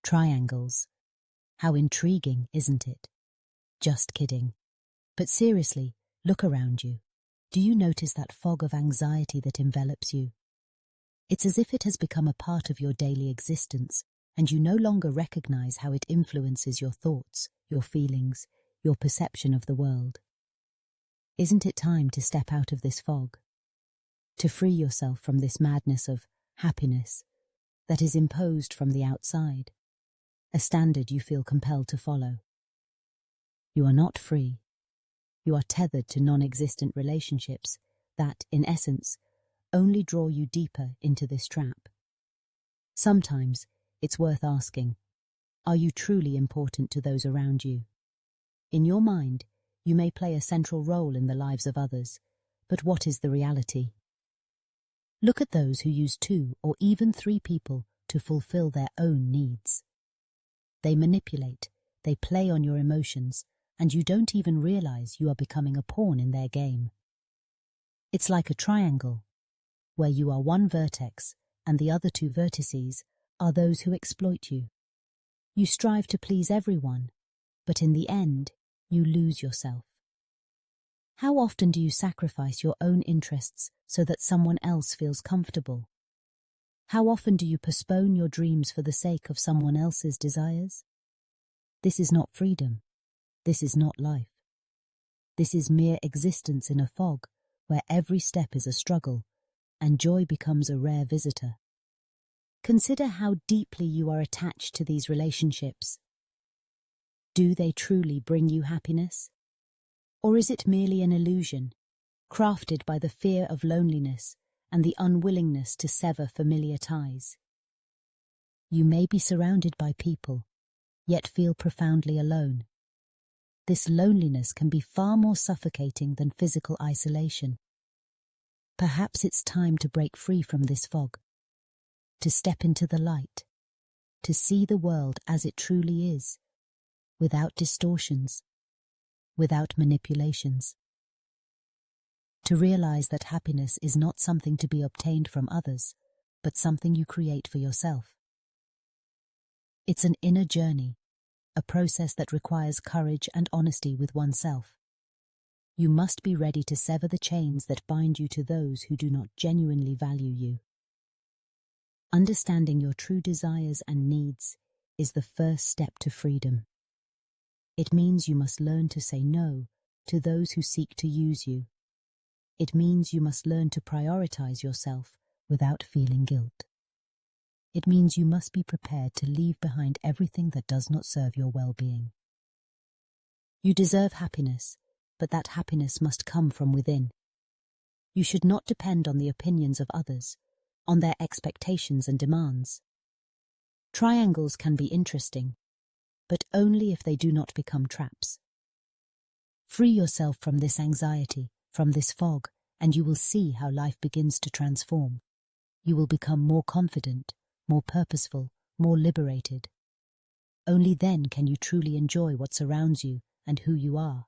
Triangles. How intriguing, isn't it? Just kidding. But seriously, look around you. Do you notice that fog of anxiety that envelops you? It's as if it has become a part of your daily existence, and you no longer recognize how it influences your thoughts, your feelings, your perception of the world. Isn't it time to step out of this fog? To free yourself from this madness of happiness that is imposed from the outside, a standard you feel compelled to follow. You are not free. You are tethered to non-existent relationships that, in essence, only draw you deeper into this trap. Sometimes it's worth asking, are you truly important to those around you? In your mind, you may play a central role in the lives of others, but what is the reality? Look at those who use 2 or even 3 people to fulfill their own needs. They manipulate, they play on your emotions, and you don't even realize you are becoming a pawn in their game. It's like a triangle, where you are one vertex and the other 2 vertices are those who exploit you. You strive to please everyone, but in the end, you lose yourself. How often do you sacrifice your own interests so that someone else feels comfortable? How often do you postpone your dreams for the sake of someone else's desires? This is not freedom. This is not life. This is mere existence in a fog where every step is a struggle and joy becomes a rare visitor. Consider how deeply you are attached to these relationships. Do they truly bring you happiness? Or is it merely an illusion, crafted by the fear of loneliness and the unwillingness to sever familiar ties? You may be surrounded by people, yet feel profoundly alone. This loneliness can be far more suffocating than physical isolation. Perhaps it's time to break free from this fog, to step into the light, to see the world as it truly is, without distortions, without manipulations. To realize that happiness is not something to be obtained from others, but something you create for yourself. It's an inner journey, a process that requires courage and honesty with oneself. You must be ready to sever the chains that bind you to those who do not genuinely value you. Understanding your true desires and needs is the first step to freedom. It means you must learn to say no to those who seek to use you. It means you must learn to prioritize yourself without feeling guilt. It means you must be prepared to leave behind everything that does not serve your well-being. You deserve happiness, but that happiness must come from within. You should not depend on the opinions of others, on their expectations and demands. Triangles can be interesting, but only if they do not become traps. Free yourself from this anxiety, from this fog, and you will see how life begins to transform. You will become more confident, more purposeful, more liberated. Only then can you truly enjoy what surrounds you and who you are.